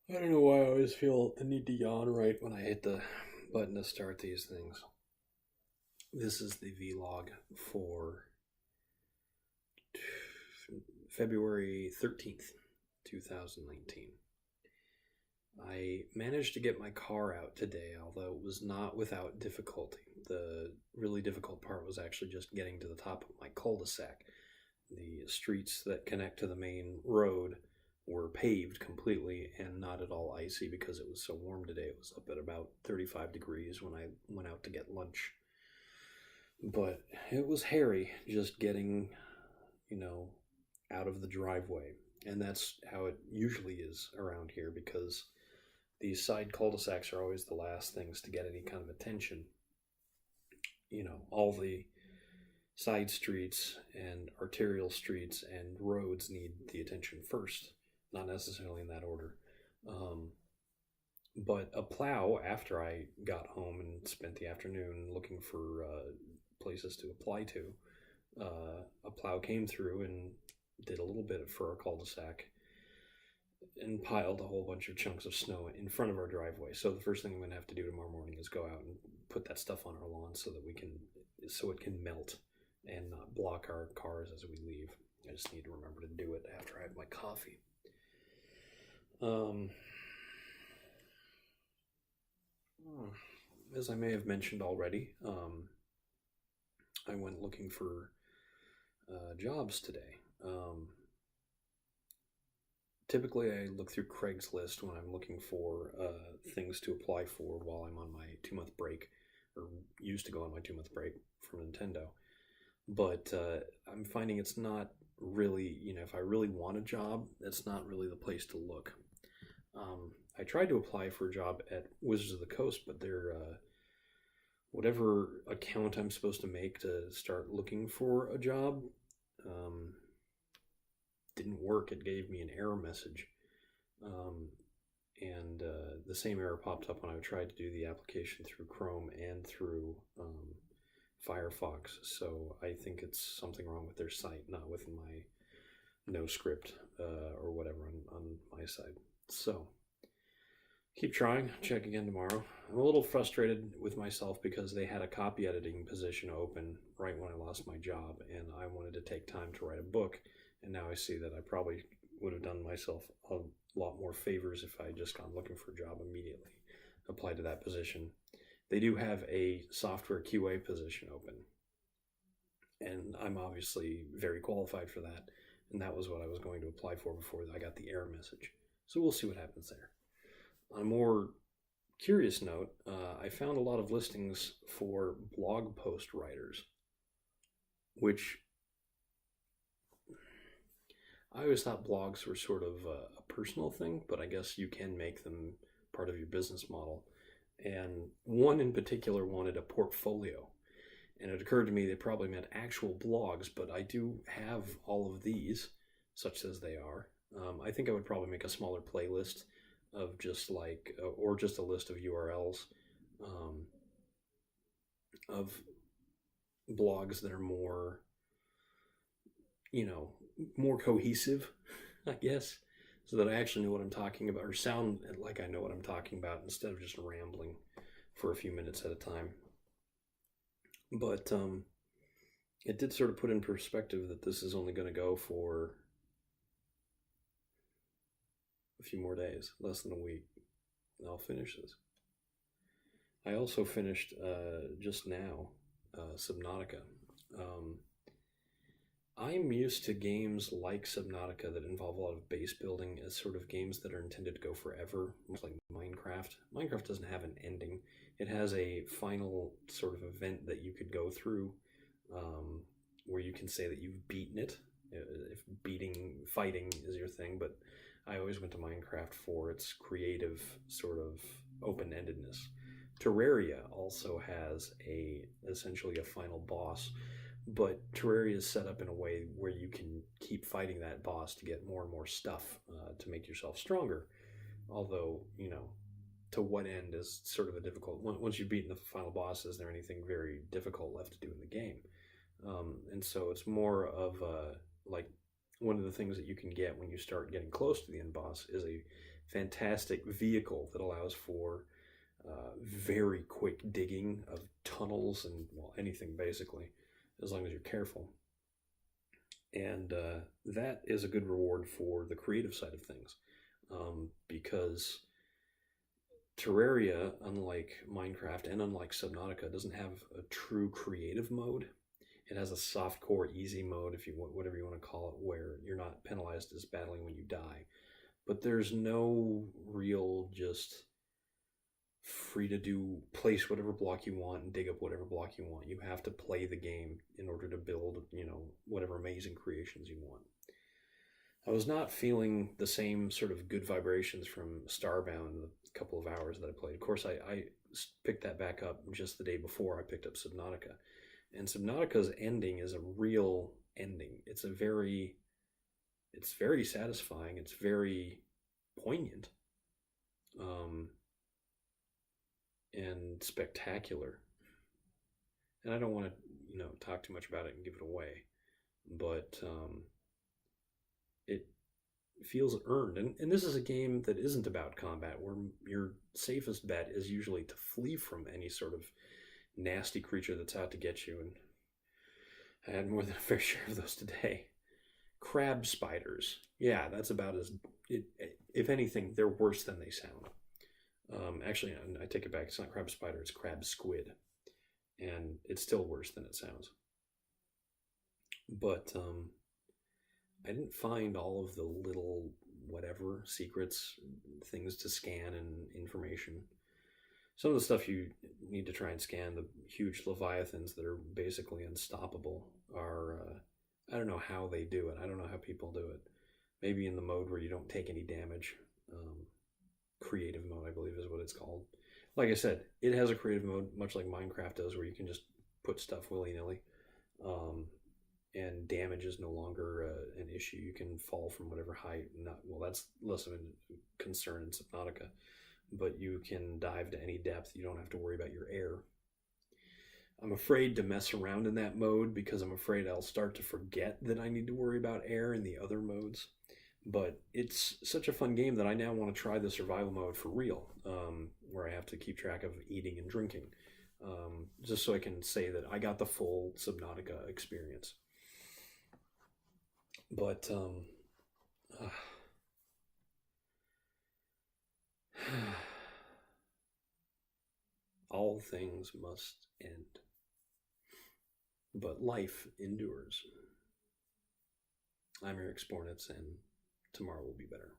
I don't know why I always feel the need to yawn right when I hit the button to start these things. This is the vlog for February 13th, 2019. I managed to get my car out today, although it was not without difficulty. The really difficult part was actually just getting to the top of my cul-de-sac. The streets that connect to the main road were paved completely and not at all icy because it was so warm today. It was up at about 35 degrees when I went out to get lunch. But it was hairy just getting, you know, out of the driveway. And that's how it usually is around here because these side cul-de-sacs are always the last things to get any kind of attention. All the side streets and arterial streets and roads need the attention first, not necessarily in that order. Um, but a plow, after I got home and spent the afternoon looking for places to apply to, a plow came through and did a little bit for our cul-de-sac and piled a whole bunch of chunks of snow in front of our driveway. So the first thing I'm going to have to do tomorrow morning is go out and put that stuff on our lawn so it can melt and not block our cars as we leave. I just need to remember to do it after I have my coffee. As I may have mentioned already, I went looking for jobs today. Typically, I look through Craigslist when I'm looking for things to apply for while I'm on my 2 month break, or used to go on my 2 month break from Nintendo. But I'm finding it's not really, if I really want a job, that's not really the place to look. I tried to apply for a job at Wizards of the Coast, but their whatever account I'm supposed to make to start looking for a job um, didn't work. It gave me an error message. And the same error popped up when I tried to do the application through Chrome and through Firefox. So I think it's something wrong with their site, not with my no script or whatever on my side. So keep trying. Check again tomorrow. I'm a little frustrated with myself because they had a copy editing position open right when I lost my job, and I wanted to take time to write a book. And now I see that I probably would have done myself a lot more favors if I had just gone looking for a job immediately, applied to that position. They do have a software QA position open, and I'm obviously very qualified for that. And that was what I was going to apply for before I got the error message. So we'll see what happens there. On a more curious note, I found a lot of listings for blog post writers, which I always thought blogs were sort of a personal thing, but I guess you can make them part of your business model. And one in particular wanted a portfolio. And it occurred to me they probably meant actual blogs, but I do have all of these, such as they are. I think I would probably make a smaller playlist of just or just a list of URLs of blogs that are more, more cohesive, I guess, so that I actually know what I'm talking about or sound like I know what I'm talking about instead of just rambling for a few minutes at a time. But it did sort of put in perspective that this is only going to go for a few more days, less than a week, and I'll finish this. I also finished just now Subnautica. I'm used to games like Subnautica that involve a lot of base building as sort of games that are intended to go forever, much like Minecraft. Minecraft doesn't have an ending. It has a final sort of event that you could go through where you can say that you've beaten it, if fighting is your thing, but I always went to Minecraft for its creative sort of open-endedness. Terraria also has essentially a final boss, but Terraria is set up in a way where you can keep fighting that boss to get more and more stuff to make yourself stronger. Although, to what end is sort of a difficult. Once you've beaten the final boss, is there anything very difficult left to do in the game? And so it's more of like one of the things that you can get when you start getting close to the end boss is a fantastic vehicle that allows for very quick digging of tunnels and, well, anything basically, as long as you're careful. And that is a good reward for the creative side of things, because Terraria, unlike Minecraft and unlike Subnautica, doesn't have a true creative mode. It has a soft core easy mode, if you want, whatever you want to call it, where you're not penalized as badly when you die. But there's no real just free to do, place whatever block you want and dig up whatever block you want. You have to play the game in order to build, whatever amazing creations you want. I was not feeling the same sort of good vibrations from Starbound the couple of hours that I played. Of course, I picked that back up just the day before I picked up Subnautica. And Subnautica's ending is a real ending. It's very satisfying. It's very poignant, and spectacular. And I don't want to, talk too much about it and give it away, but it feels earned. And this is a game that isn't about combat, where your safest bet is usually to flee from any sort of nasty creature that's out to get you. And I had more than a fair share of those today. Crab spiders. Yeah, that's about as... if anything, they're worse than they sound. Actually, I take it back. It's not crab spider, it's crab squid. And it's still worse than it sounds. But I didn't find all of the little whatever secrets, things to scan and information. Some of the stuff you need to try and scan, the huge leviathans that are basically unstoppable, are... I don't know how they do it. I don't know how people do it. Maybe in the mode where you don't take any damage. Creative mode, I believe, is what it's called. Like I said, it has a creative mode, much like Minecraft does, where you can just put stuff willy-nilly. And damage is no longer an issue. You can fall from whatever height. That's less of a concern in Subnautica. But you can dive to any depth. You don't have to worry about your air. I'm afraid to mess around in that mode because I'm afraid I'll start to forget that I need to worry about air in the other modes. But it's such a fun game that I now want to try the survival mode for real, where I have to keep track of eating and drinking, just so I can say that I got the full Subnautica experience. But all things must end, but life endures. I'm Eric Spornitz, and tomorrow will be better.